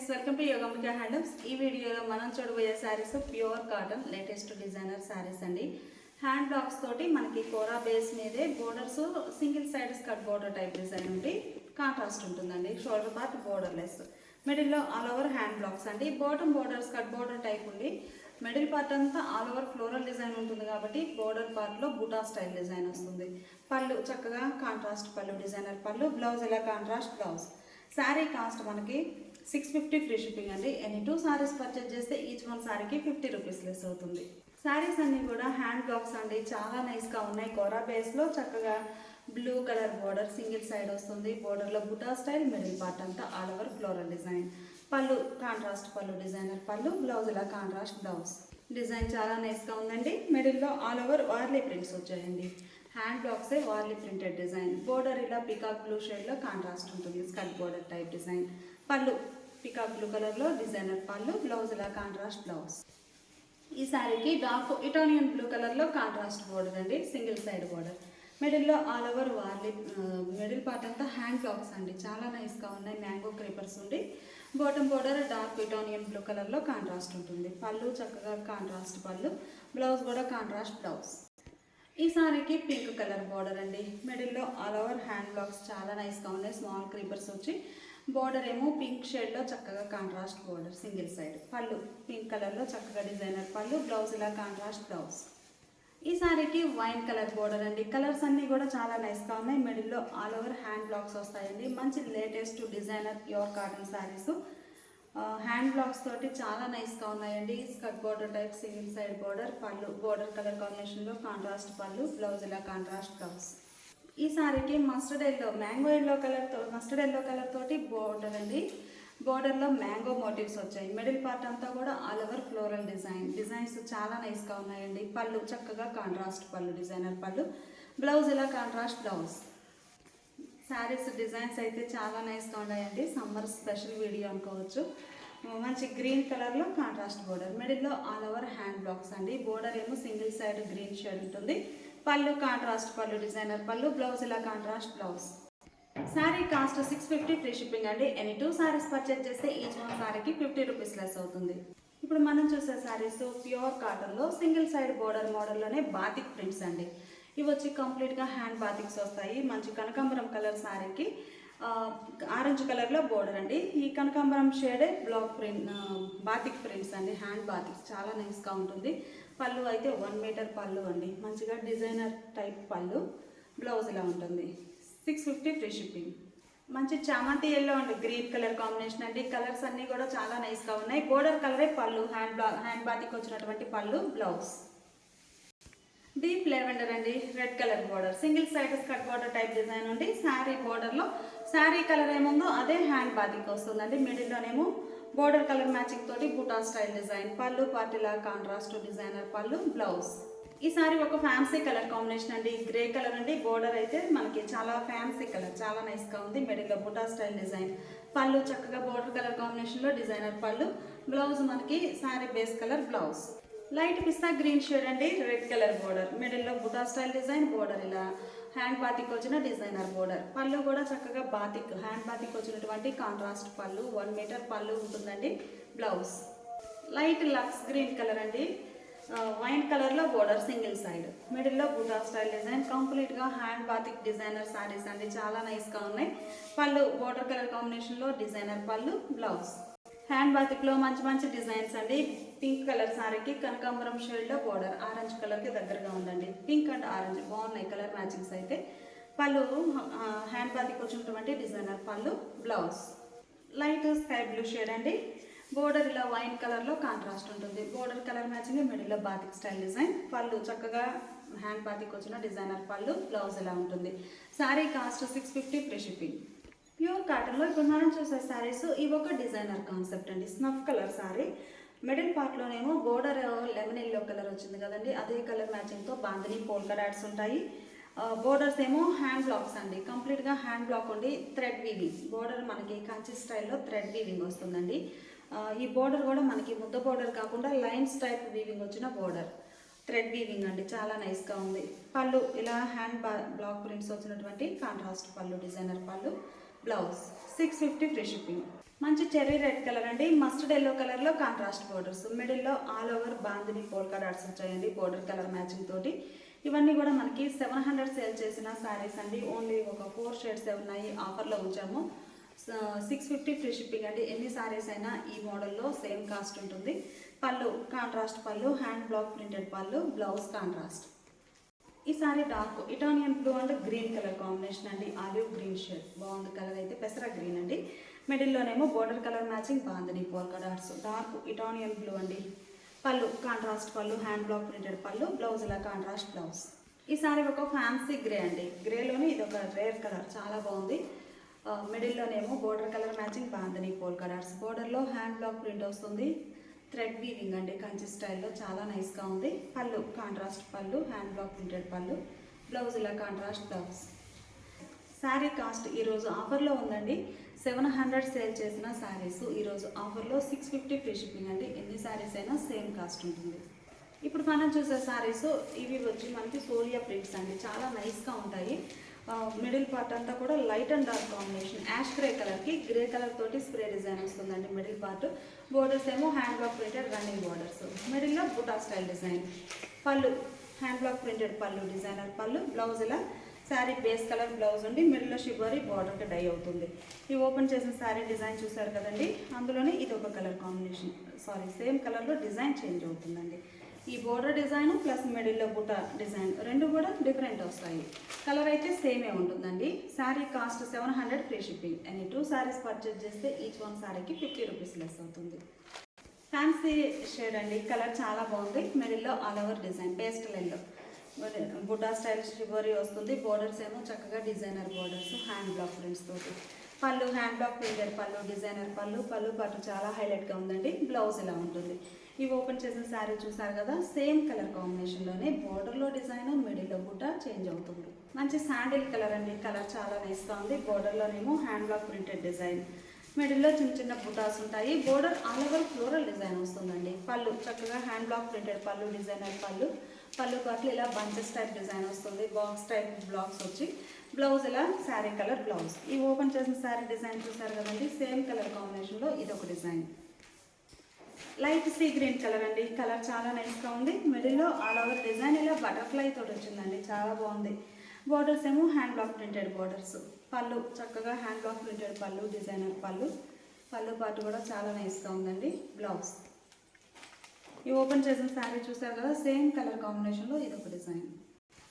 Friends, welcome to Yogambika handlooms. ఈ వీడియోలో మనం చూడబోయే saris pure cotton latest designer saris అండి. హ్యాండ్ బ్లాక్స్ తోటి మనకి కోరా బేస్ మీదే borders single side skirt border type design ఉండి కాంట్రాస్ట్ ఉంటుందండి. షోల్డర్ పార్ట్ బోర్డర్లెస్, మిడిల్లో ఆల్ ఓవర్ హ్యాండ్ బ్లాక్స్ అండి. Bottom border skirt border type ఉండి మిడిల్ పార్ట్ అంతా ఆల్ ఓవర్ ఫ్లోరల్ డిజైన్ ఉంటుంది కాబట్టి బోర్డర్ పార్ట్లో బుటా స్టైల్ డిజైన్ వస్తుంది. పళ్ళు చక్కగా contrast pallu, designer pallu, blouse ఇలా కాంట్రాస్ట్ బ్లౌజ్. శారీ కాస్ట్ మనకి 650 ఫ్రీ షిప్పింగ్ అండి. ఎనీ 2 సారీస్ పర్చేజ్ చేస్తే ఈచ్ వన్ సారీకి 50 రూపీస్ లెస్ అవుతుంది. శారీస్ అన్నీ కూడా హ్యాండ్ బ్లాక్స్ అండి, చాలా నైస్గా ఉన్నాయి. కోరా బేస్లో చక్కగా blue colour border single side వస్తుంది. బోర్డర్లో బుటా స్టైల్, మిడిల్ పార్ట్ అంతా all over floral design. Pallu contrast pallu, designer pallu, blouse ఇలా కాంట్రాస్ట్ బ్లౌజ్. డిజైన్ చాలా నైస్గా ఉందండి. మిడిల్లో ఆల్ ఓవర్ వార్లీ ప్రింట్స్ వచ్చాయండి. హ్యాండ్ బ్లాక్సే వార్లీ ప్రింటెడ్ డిజైన్. బోర్డర్ ఇలా పికాక్ బ్లూ షేడ్లో కాంట్రాస్ట్ ఉంటుంది, skirt border type design. Pallu peacock blue కలర్లో డిజైనర్ పళ్ళు, బ్లౌజ్ ఇలా కాంట్రాస్ట్ బ్లౌజ్. ఈ శారీకి డార్క్ ఇటాలియన్ బ్లూ కలర్లో కాంట్రాస్ట్ బోర్డర్ అండి, సింగిల్ సైడ్ బోర్డర్. మిడిల్లో all over Warli, middle part అంతా హ్యాండ్ బ్లాక్స్ అండి, చాలా నైస్గా ఉన్నాయి. మ్యాంగో క్రీపర్స్ ఉండి bottom border dark Italian blue కలర్లో కాంట్రాస్ట్ ఉంటుంది. పళ్ళు చక్కగా కాంట్రాస్ట్ పళ్ళు, బ్లౌజ్ కూడా కాంట్రాస్ట్ బ్లౌజ్. ఈ సారీకి పింక్ కలర్ బోర్డర్ అండి. మిడిల్లో ఆల్ ఓవర్ హ్యాండ్ బ్లాక్స్ చాలా నైస్గా ఉన్నాయి. స్మాల్ క్రీపర్స్ వచ్చి బోర్డర్ ఏమో పింక్ షేడ్లో చక్కగా కాంట్రాస్ట్ బోర్డర్ సింగిల్ సైడ్. పళ్ళు పింక్ కలర్లో చక్కగా డిజైనర్ పళ్ళు, బ్లౌజ్ ఇలా కాంట్రాస్ట్ బ్లౌజ్. ఈ సారీకి వైన్ కలర్ బోర్డర్ అండి. కలర్స్ అన్నీ కూడా చాలా నైస్గా ఉన్నాయి. మిడిల్లో ఆల్ ఓవర్ హ్యాండ్ బ్లాక్స్ వస్తాయండి. మంచి latest designer pure cotton saris hand blocks తోటి చాలా నైస్గా ఉన్నాయండి. Skirt border type single side border. పళ్ళు బోర్డర్ కలర్ కాంబినేషన్లో కాంట్రాస్ట్ పళ్ళు, బ్లౌజ్ ఇలా కాంట్రాస్ట్ బ్లౌజ్. ఈ సారీకి మస్టర్డ్ ఎల్లో, మ్యాంగో ఎల్లో కలర్తో మస్టర్డ్ ఎల్లో కలర్ తోటి బోర్డర్ అండి. బోర్డర్లో మ్యాంగో మోటివ్స్ వచ్చాయి. మిడిల్ పార్ట్ అంతా కూడా all over floral design. Designs చాలా నైస్గా ఉన్నాయండి. పళ్ళు చక్కగా contrast pallu, designer pallu, blouse ఇలా కాంట్రాస్ట్ బ్లౌజ్. శారీస్ డిజైన్స్ అయితే చాలా నైస్గా ఉన్నాయండి. సమ్మర్ స్పెషల్ వీడియో అనుకోవచ్చు. మంచి గ్రీన్ కలర్లో కాంట్రాస్ట్ బోర్డర్. మిడిల్లో ఆల్ ఓవర్ హ్యాండ్ బ్లాక్స్ అండి. బోర్డర్ ఏమో సింగిల్ సైడ్ గ్రీన్ షేడ్ ఉంటుంది. Pallu contrast pallu, designer pallu, blouse ఇలా contrast blouse. Sari cost 650 free shipping అండి. ఎనీ 2 సారీస్ పర్చేజ్ చేస్తే ఈచ్ వన్ సారీకి 50 రూపీస్ లెస్ అవుతుంది. ఇప్పుడు మనం చూసే శారీస్ ప్యూర్ కాటన్లో సింగిల్ సైడ్ బోర్డర్ మోడల్లోనే బాతిక్ ప్రింట్స్ అండి. ఇవి వచ్చి కంప్లీట్గా హ్యాండ్ బాతిక్స్ వస్తాయి. మంచి కనకాంబరం కలర్ శారీకి ఆరెంజ్ కలర్లో బోర్డర్ అండి. ఈ కనకాంబరం షేడే బ్లాక్ ప్రింట్ బాతిక్ ప్రింట్స్ అండి. హ్యాండ్ బాతిక్ చాలా నైస్గా ఉంటుంది. పళ్ళు అయితే 1 మీటర్ పళ్ళు అండి. మంచిగా డిజైనర్ టైప్ పళ్ళు, బ్లౌజ్ ఇలా ఉంటుంది. 650 ఫ్రీ షిప్పింగ్. మంచి చామంతి ఎల్లో అండి, గ్రీన్ కలర్ కాంబినేషన్ అండి. కలర్స్ అన్నీ కూడా చాలా నైస్గా ఉన్నాయి. బోర్డర్ కలరే పళ్ళు, హ్యాండ్ బాతిక్ వచ్చినటువంటి పళ్ళు, బ్లౌజ్. డీప్ లెవెండర్ అండి, red colour border, single side skirt border type design ఉండి శారీ బోర్డర్లో శారీ కలర్ ఏముందో అదే హ్యాండ్ బాతిక్ వస్తుందండి. మిడిల్లోనేమో బోర్డర్ కలర్ మ్యాచింగ్ తోటి బుటా స్టైల్ డిజైన్. పళ్ళు పార్టీలా కాంట్రాస్ట్ డిజైనర్ పళ్ళు, బ్లౌజ్. ఈ సారీ ఒక ఫ్యాన్సీ కలర్ కాంబినేషన్ అండి, గ్రే కలర్ అండి. బోర్డర్ అయితే మనకి చాలా ఫ్యాన్సీ కలర్, చాలా నైస్గా ఉంది. మిడిల్లో బుటా స్టైల్ డిజైన్. పళ్ళు చక్కగా బోర్డర్ కలర్ కాంబినేషన్లో డిజైనర్ పళ్ళు, బ్లౌజ్ మనకి sari base colour blouse. Light pista green shade అండి, రెడ్ కలర్ బోర్డర్. మిడిల్లో బుటా స్టైల్ డిజైన్. బోర్డర్ ఇలా హ్యాండ్ బాతిక్ వచ్చిన డిజైనర్ బోర్డర్. పళ్ళు కూడా చక్కగా బాతిక్, హ్యాండ్ బాతిక్ వచ్చినటువంటి కాంట్రాస్ట్ పళ్ళు, 1 మీటర్ పళ్ళు ఉంటుందండి. Blouse light lux green colour అండి, వైన్ కలర్లో బోర్డర్ సింగిల్ సైడ్. మిడిల్లో బుటా స్టైల్ డిజైన్. కంప్లీట్గా హ్యాండ్ బాతిక్ డిజైనర్ శారీస్ అండి, చాలా నైస్గా ఉన్నాయి. పళ్ళు బోర్డర్ కలర్ కాంబినేషన్లో డిజైనర్ పళ్ళు, బ్లౌజ్. హ్యాండ్ బాతిక్లో మంచి మంచి డిజైన్స్ అండి. పింక్ కలర్ శారీకి కనకాంబరం షేడ్లో బోర్డర్, ఆరెంజ్ కలర్కి దగ్గరగా ఉందండి. పింక్ అండ్ ఆరెంజ్ బాగున్నాయి కలర్ మ్యాచింగ్స్ అయితే. పళ్ళు హ్యాండ్ బాతిక్ వచ్చినటువంటి designer pallu, blouse. Light sky blue shade అండి. బోర్డర్ ఇలా వైన్ కలర్లో కాంట్రాస్ట్ ఉంటుంది. బోర్డర్ కలర్ మ్యాచింగ్, మిడిల్లో బాతిక్ స్టైల్ డిజైన్. పళ్ళు చక్కగా హ్యాండ్ బాతిక్ వచ్చిన డిజైనర్ పళ్ళు, బ్లౌజ్ ఇలా ఉంటుంది. Sari cost 650 free shipping. Pure కాటన్లో ఇప్పుడు మనం చూసే శారీస్ ఇవి ఒక డిజైనర్ కాన్సెప్ట్ అండి. Snuff colour sari. మిడిల్ పార్ట్లోనేమో బోర్డర్ లెమన్ ఎల్లో కలర్ వచ్చింది కదండి, అదే కలర్ మ్యాచింగ్తో బాందిని పోల్కా డాట్స్ ఉంటాయి. బోర్డర్స్ ఏమో హ్యాండ్ బ్లాక్స్ అండి. కంప్లీట్గా హ్యాండ్ బ్లాక్ ఉండి థ్రెడ్ వీవింగ్. బోర్డర్ మనకి కంచి స్టైల్లో థ్రెడ్ వీవింగ్ వస్తుందండి. ఈ బోర్డర్ కూడా మనకి ముద్ద బోర్డర్ కాకుండా లైన్స్ టైప్ వీవింగ్ వచ్చిన బోర్డర్, థ్రెడ్ వీవింగ్ అండి, చాలా నైస్గా ఉంది. పళ్ళు ఇలా హ్యాండ్ బ్లాక్ ప్రింట్స్ వచ్చినటువంటి contrast pallu, designer pallu, blouse. 650 free shipping. మంచి చెర్రీ రెడ్ కలర్ అండి, మస్టర్డ్ ఎల్లో కలర్లో కాంట్రాస్ట్ బోర్డర్స్, మిడిల్లో all over bandhani polka dots వచ్చాయండి బోర్డర్ కలర్ మ్యాచింగ్ తోటి. ఇవన్నీ కూడా మనకి 700 సేల్ చేసిన శారీస్ అండి. ఓన్లీ ఒక 4 షేడ్స్ ఉన్నాయి, ఆఫర్లో ఉంచాము. 650 ఫ్రీ షిప్పింగ్ అండి. ఎన్ని శారీస్ అయినా ఈ మోడల్లో సేమ్ కాస్ట్ ఉంటుంది. Pallu contrast pallu, hand block printed pallu, blouse contrast. ఈ sari dark Italian blue and green colour combination అండి, ఆలివ్ గ్రీన్ షేడ్ బాగుంది. కలర్ అయితే పెసర గ్రీన్ అండి. మిడిల్లోనేమో border colour matching bandhani polka dots, dark Italian blue అండి. Pallu contrast pallu, hand block printed pallu, blouse ఇలా contrast blouse. ఈ సారీ ఒక ఫ్యాన్సీ గ్రే అండి, గ్రేలోనే ఇది ఒక రేర్ కలర్, చాలా బాగుంది. మిడిల్లోనేమో border colour matching bandhani polka dots, బోర్డర్లో హ్యాండ్ బ్లాక్ ప్రింట్ వస్తుంది, థ్రెడ్ వీవింగ్ అండి కంచి స్టైల్లో, చాలా నైస్గా ఉంది. పళ్ళు contrast pallu, hand block printed pallu, blouse ఇలా కాంట్రాస్ట్ బ్లౌజ్. శారీ కాస్ట్ ఈరోజు ఆఫర్లో ఉందండి. 700 సేల్ చేసిన శారీస్ ఈరోజు ఆఫర్లో 650 ఫ్రీ షిప్పింగ్ అండి. ఎన్ని శారీస్ అయినా సేమ్ కాస్ట్ ఉంటుంది. ఇప్పుడు మనం చూసే శారీస్ ఇవి వచ్చి మనకి సోలియా ప్రింట్స్ అండి, చాలా నైస్గా ఉంటాయి. మిడిల్ పార్ట్ అంతా కూడా light and dark combination, ash grey కలర్కి గ్రే కలర్ తోటి స్ప్రే డిజైన్ వస్తుందండి మిడిల్ పార్ట్. బోర్డర్స్ ఏమో hand block printed running borders, మిడిల్లో buta style design. Pallu hand block printed pallu, designer pallu, blouse ఇలా శారీ బేస్ కలర్ బ్లౌజ్ ఉండి మిడిల్లో షిబోరి బార్డర్కి డై అవుతుంది. ఈ ఓపెన్ చేసిన శారీ డిజైన్ చూసారు కదండి, అందులోనే ఇది ఒక కలర్ కాంబినేషన్, సేమ్ కలర్లో డిజైన్ చేంజ్ అవుతుందండి. ఈ బోర్డర్ డిజైన్ ప్లస్ మిడిల్లో బుటా డిజైన్ రెండు కూడా డిఫరెంట్ వస్తాయి. కలర్ అయితే సేమే ఉంటుందండి. Sari cost 700 free shipping. Any 2 saris purchase చేస్తే ఈచ్ 1 శారీకి 50 రూపీస్ లెస్ అవుతుంది. ఫ్యాన్సీ షేడ్ అండి, కలర్ చాలా బాగుంది. మిడిల్లో all over design pastel yellow, buta style shibori వస్తుంది. బోర్డర్స్ ఏమో చక్కగా designer borders, hand block prints తోటి. Pallu hand block printed pallu, designer pallu, pallu పాటు చాలా హైలైట్గా ఉందండి. బ్లౌజ్ ఇలా ఉంటుంది. ఈ ఓపెన్ చేసిన శారీ చూసారు కదా, సేమ్ కలర్ కాంబినేషన్లోనే బోర్డర్లో డిజైన్, మిడిల్లో బుటా చేంజ్ అవుతుంది. మంచి శాండిల్ కలర్ అండి, కలర్ చాలా నైస్గా ఉంది. బోర్డర్లోనేమో హ్యాండ్ బ్లాక్ ప్రింటెడ్ డిజైన్, మిడిల్లో చిన్న చిన్న బుటాస్ ఉంటాయి. Border all over floral design వస్తుందండి. పళ్ళు చక్కగా hand block printed pallu, designer pallu, పళ్ళు పాటలు ఇలా బంచెస్ టైప్ డిజైన్ వస్తుంది, బాక్స్ టైప్ బ్లాక్స్ వచ్చి. బ్లౌజ్ ఇలా శారీ కలర్ బ్లౌజ్. ఈ ఓపెన్ చేసిన శారీ డిజైన్ చూసారు కదండి, సేమ్ కలర్ కాంబినేషన్లో ఇదొక design. Light sea green colour అండి, కలర్ చాలా నైస్గా ఉంది. మిడిల్లో ఆల్ ఓవర్ డిజైన్ ఇలా బటర్ఫ్లై తోటి వచ్చిందండి, చాలా బాగుంది. బోర్డర్స్ ఏమో hand block printed borders. Pallu చక్కగా hand block printed pallu, designer pallu, pallu పాటు కూడా చాలా నైస్గా ఉందండి. బ్లౌజ్. ఈ ఓపెన్ చేసిన శారీ చూసారు కదా, సేమ్ కలర్ కాంబినేషన్లో ఇదొక డిజైన్.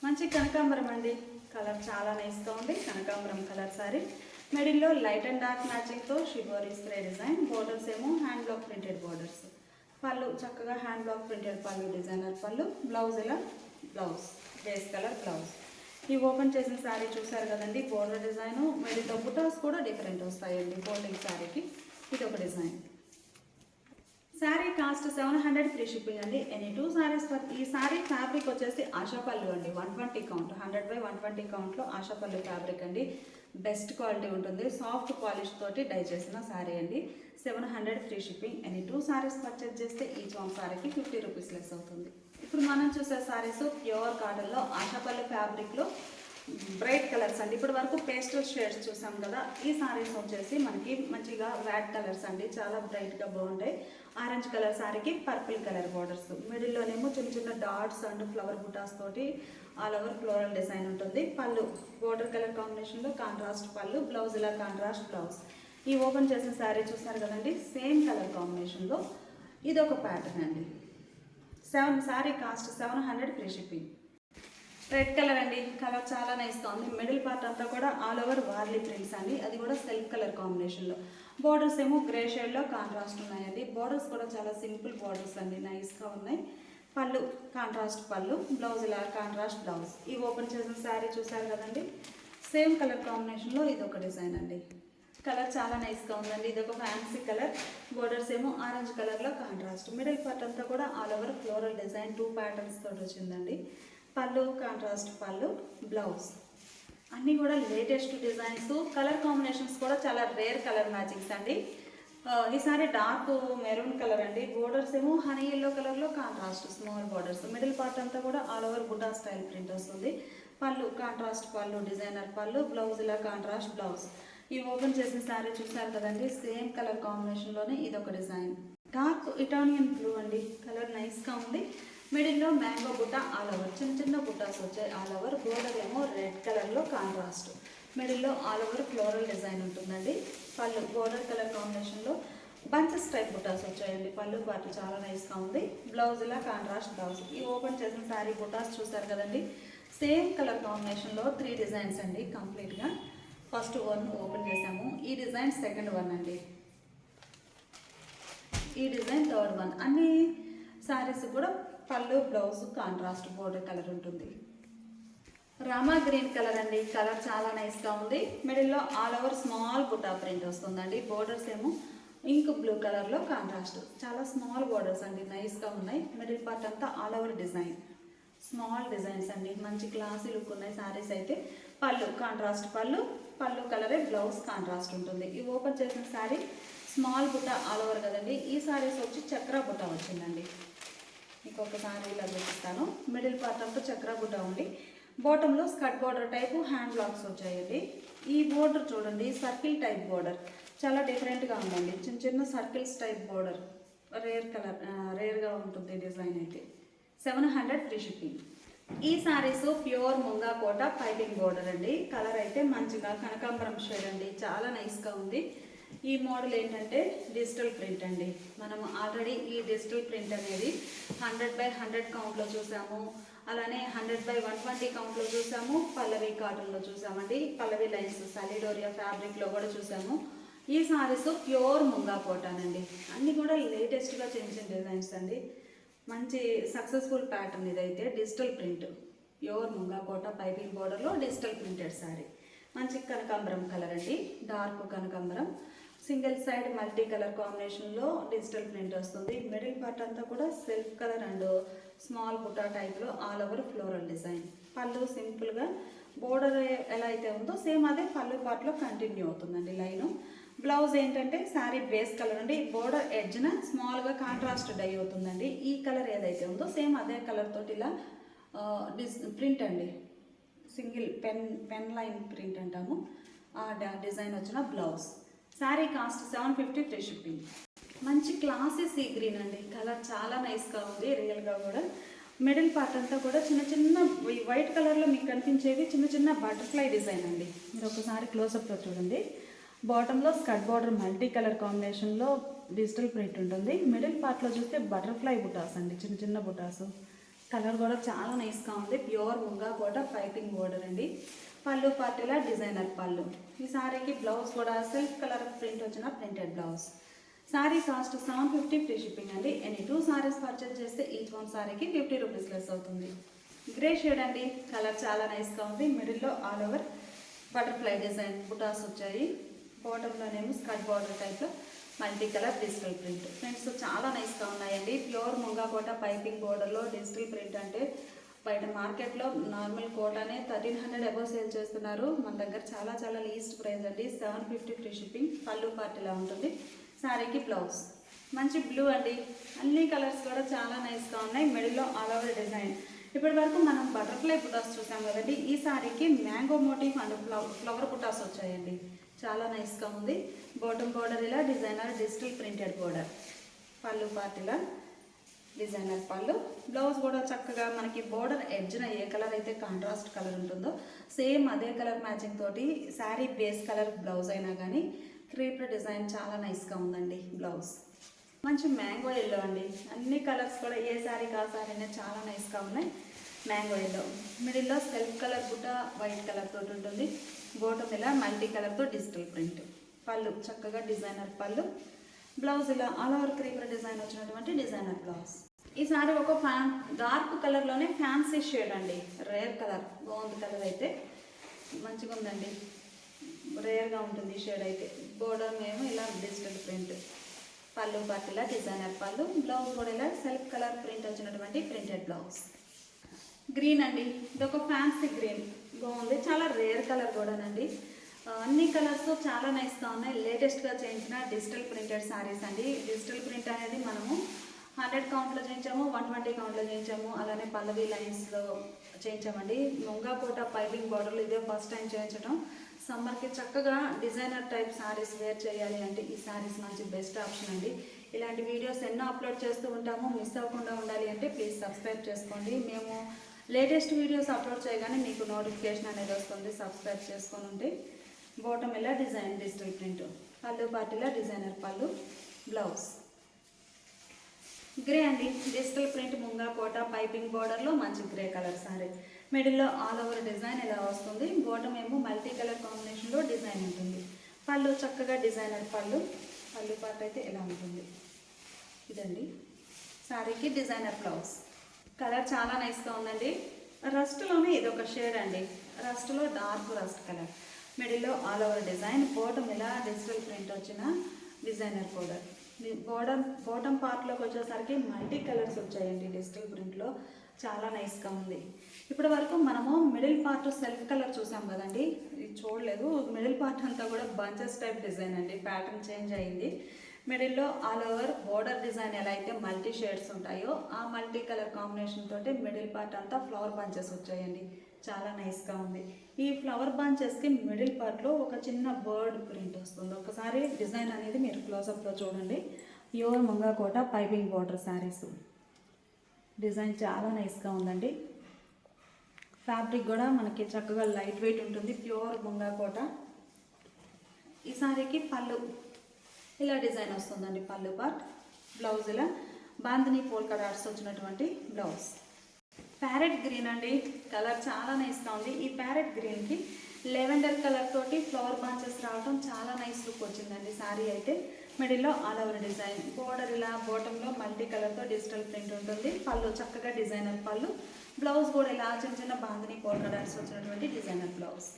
మంచి కనకాంబరం అండి, కలర్ చాలా నైస్గా ఉంది. కనకాంబరం కలర్ శారీ, మిడిల్లో లైట్ అండ్ డార్క్ మ్యాచింగ్తో షిబోరీ స్ప్రే డిజైన్. బోర్డర్స్ ఏమో hand block printed borders. Pallu చక్కగా hand block printed pallu, designer pallu, blouse ఇలా బ్లౌజ్ బేస్ కలర్ బ్లౌజ్. ఈ ఓపెన్ చేసిన శారీ చూసారు కదండి, బోర్డర్ డిజైన్, మిడిల్లో బుటాస్ కూడా డిఫరెంట్ వస్తాయండి. ఫోల్డింగ్ శారీకి ఇది ఒక design. Sari cost 700 free shipping అండి. ఎనీ 2 శారీస్ ఈ శారీ ఫ్యాబ్రిక్ వచ్చేసి ఆశాపల్లి అండి, 120 కౌంట్, 100/120 కౌంట్లో ఆశాపల్లి ఫ్యాబ్రిక్ అండి. బెస్ట్ క్వాలిటీ ఉంటుంది, సాఫ్ట్ పాలిష్ తోటి డై చేసిన శారీ అండి. 700 free shipping. Any 2 saris purchase చేస్తే ఈచ్ 1 శారీకి 50 రూపీస్ లెస్ అవుతుంది. ఇప్పుడు మనం చూసే శారీస్ ప్యూర్ కాటన్లో ఆశాపల్లి ఫ్యాబ్రిక్లో బ్రైట్ కలర్స్ అండి. ఇప్పటి వరకు పేస్టల్ షేడ్స్ చూసాం కదా, ఈ శారీస్ వచ్చేసి మనకి మంచిగా వ్యాట్ కలర్స్ అండి, చాలా బ్రైట్గా బాగుంటాయి. ఆరెంజ్ కలర్ శారీకి పర్పుల్ కలర్ బార్డర్స్, మిడిల్లోనేమో చిన్న చిన్న డాట్స్ అండ్ ఫ్లవర్ బుటాస్ తోటి ఆల్ ఓవర్ ఫ్లోరల్ డిజైన్ ఉంటుంది. పళ్ళు బోర్డర్ కలర్ కాంబినేషన్లో కాంట్రాస్ట్ పళ్ళు, బ్లౌజ్ ఇలా కాంట్రాస్ట్ బ్లౌజ్. ఈ ఓపెన్ చేసిన శారీ చూసారు కదండి, సేమ్ కలర్ కాంబినేషన్లో ఇదొక ప్యాటర్న్ అండి. Sari cost 700 free shipping. Red colour అండి, కలర్ చాలా నైస్గా ఉంది. మిడిల్ పార్ట్ అంతా కూడా ఆల్ ఓవర్ వార్లీ ప్రింట్స్ అండి, అది కూడా సెల్ఫ్ కలర్ కాంబినేషన్లో. బోర్డర్స్ ఏమో గ్రే షేడ్లో కాంట్రాస్ట్ ఉన్నాయండి. బోర్డర్స్ కూడా చాలా సింపుల్ బోర్డర్స్ అండి, నైస్గా ఉన్నాయి. పళ్ళు కాంట్రాస్ట్ పళ్ళు, బ్లౌజ్ ఇలా కాంట్రాస్ట్ బ్లౌజ్. ఈ ఓపెన్ చేసిన శారీ చూసారు కదండి, సేమ్ కలర్ కాంబినేషన్లో ఇది ఒక డిజైన్ అండి. కలర్ చాలా నైస్గా ఉందండి, ఇది ఒక ఫ్యాన్సీ కలర్. బోర్డర్స్ ఏమో ఆరెంజ్ కలర్లో కాంట్రాస్ట్. మిడిల్ పార్ట్ అంతా కూడా all over floral design 2 patterns తోటి వచ్చిందండి. పళ్ళు కాంట్రాస్ట్ పళ్ళు, బ్లౌజ్. అన్నీ కూడా లేటెస్ట్ డిజైన్స్. కలర్ కాంబినేషన్స్ కూడా చాలా రేర్ కలర్ మ్యాచింగ్స్ అండి. ఈసారి డార్క్ మెరూన్ కలర్ అండి. బోర్డర్స్ ఏమో హనీ ఎల్లో కలర్లో contrast small borders. Middle part అంతా కూడా all over buta style print వస్తుంది. Pallu contrast pallu, designer pallu, blouse ఇలా కాంట్రాస్ట్ బ్లౌజ్. ఈ ఓపెన్ చేసిన శారీ చూసారు కదండి, సేమ్ కలర్ కాంబినేషన్లోనే ఇదొక డిజైన్. డార్క్ ఇటాలియన్ బ్లూ అండి, కలర్ నైస్గా ఉంది. మిడిల్లో మ్యాంగో బుట్ట ఆల్ ఓవర్, చిన్న చిన్న బుట్టాస్ వచ్చాయి ఆల్ ఓవర్. బోర్డర్ ఏమో రెడ్ కలర్లో కాంట్రాస్ట్, మిడిల్లో ఆల్ ఓవర్ ఫ్లోరల్ డిజైన్ ఉంటుందండి. పళ్ళు బోర్డర్ కలర్ కాంబినేషన్లో బంచెస్ టైప్ బుట్టాస్ వచ్చాయండి. పళ్ళు పాటు చాలా నైస్గా ఉంది. బ్లౌజ్ ఇలా కాంట్రాస్ట్ బ్లౌజ్. ఈ ఓపెన్ చేసిన శారీ బుట్టాస్ చూసారు కదండి, సేమ్ కలర్ కాంబినేషన్లో 3 డిజైన్స్ అండి కంప్లీట్గా. ఫస్ట్ వన్ ఓపెన్ చేసాము, ఈ డిజైన్ సెకండ్ వన్ అండి, ఈ డిజైన్ థర్డ్ వన్. అన్ని శారీస్ కూడా పళ్ళు బ్లౌజ్ కాంట్రాస్ట్ బోర్డర్ కలర్ ఉంటుంది. రామా గ్రీన్ కలర్ అండి, కలర్ చాలా నైస్గా ఉంది. మిడిల్లో all over small buta print వస్తుందండి. బోర్డర్స్ ఏమో ఇంక్ బ్లూ కలర్లో కాంట్రాస్ట్, చాలా స్మాల్ బోర్డర్స్ అండి, నైస్గా ఉన్నాయి. మిడిల్ పార్ట్ అంతా all over design, small designs అండి, మంచి క్లాసీ లుక్ ఉన్నాయి శారీస్ అయితే. పళ్ళు కాంట్రాస్ట్ పళ్ళు, పళ్ళు కలరే బ్లౌజ్ కాంట్రాస్ట్ ఉంటుంది. ఈ ఓపెన్ చేసిన శారీ స్మాల్ బుట్ట ఆల్ ఓవర్ కదండి. ఈ శారీస్ వచ్చి చక్రా బుట్ట వచ్చిందండి. ఇంకొక శారీ ఇలా చూపిస్తాను. మిడిల్ పార్ట్ అంతా చక్రా బుట్ట ఉంది. బాటంలో skirt border type hand blocks వచ్చాయండి. ఈ బోర్డర్ చూడండి, సర్కిల్ టైప్ బోర్డర్, చాలా డిఫరెంట్గా ఉందండి. చిన్న చిన్న సర్కిల్స్ టైప్ బోర్డర్, రేర్గా ఉంటుంది డిజైన్ అయితే. 700 ఫ్రీ షిప్పింగ్. ఈ saris pure munga Kota piping border అండి. కలర్ అయితే మంచిగా కనకాంబరం షేడ్ అండి, చాలా నైస్గా ఉంది. ఈ మోడల్ ఏంటంటే డిజిటల్ ప్రింట్ అండి. మనం ఆల్రెడీ ఈ డిజిటల్ ప్రింట్ అనేది 100/100 కౌంట్లో చూసాము, అలానే 100/120 కౌంట్లో చూసాము, పల్లవి కాటన్లో చూసామండి. పల్లవి లైన్స్ సాలిడోరియా ఫ్యాబ్రిక్లో కూడా చూసాము. ఈ శారీస్ ప్యూర్ ముంగా కోటానండి. అన్నీ కూడా లేటెస్ట్గా చేసిన డిజైన్స్ అండి. మంచి సక్సెస్ఫుల్ ప్యాటర్న్ ఇదైతే. Digital print pure munga Kota piping బోర్డర్లో డిజిటల్ ప్రింటెడ్ శారీ. మంచి కనకాంబరం కలర్ అండి, డార్క్ కనకాంబరం. సింగిల్ సైడ్ మల్టీ కలర్ కాంబినేషన్లో డిజిటల్ ప్రింట్ వస్తుంది. మిడిల్ పార్ట్ అంతా కూడా self colour and small buta టైప్లో ఆల్ ఓవర్ ఫ్లోరల్ డిజైన్. పళ్ళు సింపుల్గా బోర్డర్ ఎలా అయితే ఉందో సేమ్ అదే పళ్ళు పార్ట్లో కంటిన్యూ అవుతుందండి లైను. బ్లౌజ్ ఏంటంటే శారీ బేస్ కలర్ అండి, బోర్డర్ ఎడ్జ్న స్మాల్గా కాంట్రాస్ట్ డై అవుతుందండి. ఈ కలర్ ఏదైతే ఉందో సేమ్ అదే కలర్ తోటి ఇలా ప్రింట్ అండి, సింగిల్ పెన్ లైన్ ప్రింట్ అంటాము, ఆ డిజైన్ వచ్చిన blouse. Sari cost 750 free shipping. మంచి క్లాసీ సీ గ్రీన్ అండి, కలర్ చాలా నైస్గా ఉంది రియల్గా కూడా. మిడిల్ పార్ట్ అంతా కూడా చిన్న చిన్న వైట్ కలర్లో మీకు కనిపించేవి చిన్న చిన్న బటర్ఫ్లై డిజైన్ అండి. మీరు ఒకసారి క్లోజప్లో చూడండి. బాటంలో స్కర్ట్ బార్డర్ మల్టీ కలర్ కాంబినేషన్లో డిజిటల్ ప్రింట్ ఉంటుంది. మిడిల్ పార్ట్లో చూస్తే బటర్ఫ్లై బుటాస్ అండి, చిన్న చిన్న బుటాసు. కలర్ కూడా చాలా నైస్గా ఉంది. ప్యూర్ ముంగా కూడా పైపింగ్ బోర్డర్ అండి. పళ్ళు పార్టీలా డిజైనర్ పళ్ళు. ఈ శారీకి బ్లౌజ్ కూడా సెల్ఫ్ కలర్ ప్రింట్ వచ్చిన printed blouse. Sari cost 750 free shipping అండి. ఎనీ 2 శారీస్ పర్చేజ్ చేస్తే ఈచ్ వన్ శారీకి 50 రూపీస్ లెస్ అవుతుంది. గ్రే షేడ్ అండి, కలర్ చాలా నైస్గా ఉంది. మిడిల్లో ఆల్ ఓవర్ బటర్ఫ్లై డిజైన్ బుటాస్ వచ్చాయి. బాటంలోనేమో స్కర్ట్ బార్డర్ టైప్లో multi colour digital print. Prints చాలా నైస్గా ఉన్నాయండి. ప్యూర్ ముంగా కోట పైపింగ్ బోర్డర్లో డిజిటల్ ప్రింట్ అంటే బయట మార్కెట్లో నార్మల్ కోటానే 1300 అబౌవ్ సేల్ చేస్తున్నారు. మన దగ్గర చాలా చాలా లీస్ట్ ప్రైస్ అండి. 750 ఫ్రీ షిప్పింగ్. పళ్ళు పార్టీలా ఉంటుంది. శారీకి బ్లౌజ్ మంచి బ్లూ అండి. అన్ని కలర్స్ కూడా చాలా నైస్గా ఉన్నాయి. మిడిల్లో ఆల్ ఓవర్ డిజైన్. ఇప్పటి వరకు మనం బటర్ఫ్లై బుటాస్ చూసాం కదండి. ఈ శారీకి మ్యాంగో మోటివ్ అండ్ ఫ్లవర్ బుటాస్ వచ్చాయండి, చాలా నైస్గా ఉంది. బాటమ్ బోర్డర్ ఇలా డిజైనర్ డిజిటల్ ప్రింటెడ్ బోర్డర్. పళ్ళు పార్టీలా డిజైనర్ పళ్ళు. బ్లౌజ్ కూడా చక్కగా మనకి బోర్డర్ ఎడ్జ్న ఏ కలర్ అయితే కాంట్రాస్ట్ కలర్ ఉంటుందో సేమ్ అదే కలర్ మ్యాచింగ్ తోటి శారీ బేస్ కలర్ బ్లౌజ్ అయినా కానీ క్రీపర్ డిజైన్ చాలా నైస్గా ఉందండి. బ్లౌజ్ మంచి మ్యాంగో ఎల్లో అండి. అన్ని కలర్స్ కూడా ఏ శారీకి ఆ శారీనే చాలా నైస్గా ఉన్నాయి. Mango yellow. మిడిల్లో సెల్ఫ్ కలర్ బుట్ట వైట్ కలర్ తోటి ఉంటుంది. బోటమ్ ఇలా మల్టీ కలర్తో డిజిటల్ ప్రింట్. పళ్ళు చక్కగా డిజైనర్ పళ్ళు. బ్లౌజ్ ఇలా ఆల్ ఓవర్ క్రీపర్ డిజైన్ వచ్చినటువంటి డిజైనర్ బ్లౌజ్. ఈ సారీ ఒక డార్క్ కలర్లోనే ఫ్యాన్సీ షేడ్ అండి, రేర్ కలర్. బాగుంది కలర్ అయితే, మంచిగా ఉందండి, రేర్గా ఉంటుంది షేడ్ అయితే. బోర్డర్ మేము ఇలా డిజిటల్ ప్రింట్. పళ్ళు పార్టీలా డిజైనర్ పళ్ళు. బ్లౌజ్ కూడా ఇలా సెల్ఫ్ కలర్ ప్రింట్ వచ్చినటువంటి ప్రింటెడ్ బ్లౌజ్. గ్రీన్ అండి, ఇది ఒక ఫ్యాన్సీ గ్రీన్, బాగుంది, చాలా రేర్ కలర్ కూడానండి. అన్ని కలర్స్ చాలా నైస్గా ఉన్నాయి. లేటెస్ట్గా చేయించిన డిజిటల్ ప్రింటెడ్ శారీస్ అండి. డిజిటల్ ప్రింట్ అనేది మనము 100 కౌంట్లో చేయించాము, 120 కౌంట్లో చేయించాము, అలానే పల్లవి లైన్స్లో చేయించామండి. ముంగా కోట పైపింగ్ బార్డర్లు ఇదే ఫస్ట్ టైం చేయించడం. సమ్మర్కి చక్కగా డిజైనర్ టైప్ శారీస్ వేర్ చేయాలి అంటే ఈ శారీస్ మంచి బెస్ట్ ఆప్షన్ అండి. ఇలాంటి వీడియోస్ ఎన్నో అప్లోడ్ చేస్తూ ఉంటాము. మిస్ అవ్వకుండా ఉండాలి అంటే ప్లీజ్ సబ్స్క్రైబ్ చేసుకోండి. మేము లేటెస్ట్ వీడియోస్ అప్లోడ్ చేయగానే మీకు నోటిఫికేషన్ అనేది వస్తుంది. సబ్స్క్రైబ్ చేసుకొని ఉంటే బాటమ్ ఇలా డిజైన్ డిజిటల్ ప్రింట్, పళ్ళు పార్టీలా డిజైనర్ పళ్ళు, బ్లౌజ్ గ్రే అండి. Digital print munga Kota piping బోర్డర్లో మంచి గ్రే కలర్ సారీ. మిడిల్లో ఆల్ ఓవర్ డిజైన్ ఇలా వస్తుంది. బాటమ్ ఏమో మల్టీ కలర్ కాంబినేషన్లో డిజైన్ ఉంటుంది. పళ్ళు చక్కగా డిజైనర్ పళ్ళు, పళ్ళు పార్ట్ అయితే ఇలా ఉంటుంది. ఇదండి సారీకి డిజైనర్ బ్లౌజ్. కలర్ చాలా నైస్గా ఉందండి. రస్ట్లోనే ఇది ఒక షేడ్ అండి. రస్ట్లో డార్క్ రస్ట్ కలర్. మిడిల్లో ఆల్ ఓవర్ డిజైన్, బాటమ్ ఇలా డిజిటల్ ప్రింట్ వచ్చిన డిజైనర్ పౌడర్. బాటమ్ పార్ట్లోకి వచ్చేసరికి మల్టీ కలర్స్ వచ్చాయండి. డిజిటల్ ప్రింట్లో చాలా నైస్గా ఉంది. ఇప్పటి వరకు మనము మిడిల్ పార్ట్ సెల్ఫ్ కలర్ చూసాం కదండి, ఇది చూడలేదు. మిడిల్ పార్ట్ అంతా కూడా బంచెస్ టైప్ డిజైన్ అండి. ప్యాటర్న్ చేంజ్ అయింది. మిడిల్లో ఆల్ ఓవర్ బోర్డర్ డిజైన్ ఎలా అయితే మల్టీ షేడ్స్ ఉంటాయో ఆ మల్టీ కలర్ కాంబినేషన్ తోటి మిడిల్ పార్ట్ అంతా ఫ్లవర్ బంచెస్ వచ్చాయండి. చాలా నైస్గా ఉంది. ఈ ఫ్లవర్ బంచెస్కి మిడిల్ పార్ట్లో ఒక చిన్న బర్డ్ ప్రింట్ వస్తుంది. ఒకసారి డిజైన్ అనేది మీరు క్లోజప్లో చూడండి. Pure Mungakota piping border saris. Design చాలా నైస్గా ఉందండి. ఫ్యాబ్రిక్ కూడా మనకి చక్కగా లైట్ వెయిట్ ఉంటుంది. ప్యూర్ ముంగాకోట. ఈ శారీకి పళ్ళు ఇలా డిజైన్ వస్తుందండి. పళ్ళు పార్ట్, బ్లౌజ్ ఇలా బాందిని పోల్కా డాట్స్ వచ్చినటువంటి బ్లౌజ్. ప్యారెట్ గ్రీన్ అండి. కలర్ చాలా నైస్గా ఉంది. ఈ ప్యారెట్ గ్రీన్కి లెవెండర్ కలర్ తోటి ఫ్లవర్ బాంచెస్ రావడం చాలా నైస్ లుక్ వచ్చిందండి. శారీ అయితే మిడిల్లో ఆల్ ఓవర్ డిజైన్, బోర్డర్ ఇలా బాటంలో మల్టీ కలర్తో డిజిటల్ ప్రింట్ ఉంటుంది. పళ్ళు చక్కగా డిజైనర్ పళ్ళు, బ్లౌజ్ కూడా ఇలా చిన్న చిన్న బాందిని పోల్కా డాట్స్ వచ్చినటువంటి డిజైనర్ బ్లౌజ్.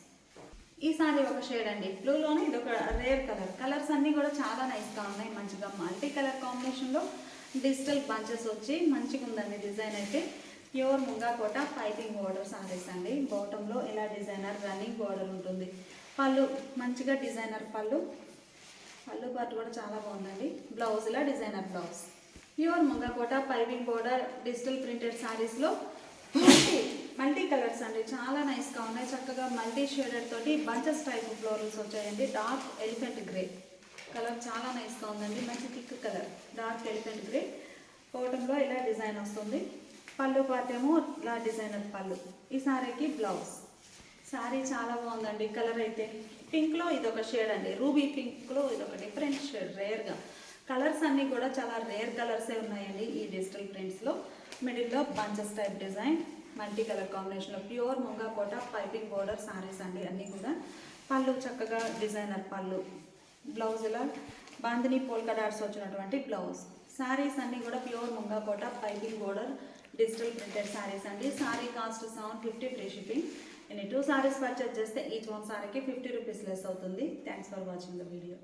ఈ సారీ ఒక షేడ్ అండి. బ్లూలోనే ఇది ఒక రేర్ కలర్. కలర్స్ అన్నీ కూడా చాలా నైస్గా ఉన్నాయి. మంచిగా మల్టీ కలర్ కాంబినేషన్లో డిజిటల్ బంచెస్ వచ్చి మంచిగా ఉందండి. డిజైన్ అయితే pure Mungakota piping border saris అండి. బాటంలో ఇలా డిజైనర్ రన్నింగ్ బోర్డర్ ఉంటుంది. పళ్ళు మంచిగా డిజైనర్ పళ్ళు, పళ్ళు పార్ట్ కూడా చాలా బాగుందండి. బ్లౌజ్ ఇలా designer blouse. Pure Mungakota piping border digital printed శారీస్లో మల్టీ కలర్స్ అండి. చాలా నైస్గా ఉన్నాయి. చక్కగా మల్టీ షేడెడ్ తోటి బంచెస్ టైప్ ఫ్లోరల్స్ వచ్చాయండి. డార్క్ ఎలిఫెంట్ గ్రే కలర్ చాలా నైస్గా ఉందండి. మంచి thick colour dark elephant grey. బాటంలో ఇలా డిజైన్ వస్తుంది. పళ్ళు పార్ట్ ఏమో ఇలా డిజైనర్ పళ్ళు. ఈ శారీకి బ్లౌజ్. శారీ చాలా బాగుందండి. కలర్ అయితే పింక్లో ఇదొక షేడ్ అండి. రూబీ పింక్లో ఇదొక డిఫరెంట్ షేడ్. రేర్గా కలర్స్ అన్నీ కూడా చాలా రేర్ కలర్సే ఉన్నాయండి ఈ డిజిటల్ ప్రింట్స్లో. మిడిల్లో bunches type design, multi colour కాంబినేషన్లో pure Mungakota piping border saris అండి అన్నీ కూడా. పళ్ళు చక్కగా డిజైనర్ పళ్ళు, బ్లౌజ్ ఇలా బాందిని పోల్కా డాట్స్ వచ్చినటువంటి బ్లౌజ్. శారీస్ అన్నీ కూడా pure Mungakota piping border digital printed saris అండి. Sari cost 750 free shipping. నేను 2 శారీస్ పర్చేజ్ చేస్తే ఈచ్ 1 శారీకి 50 రూపీస్ లెస్ అవుతుంది. Thanks for watching the video.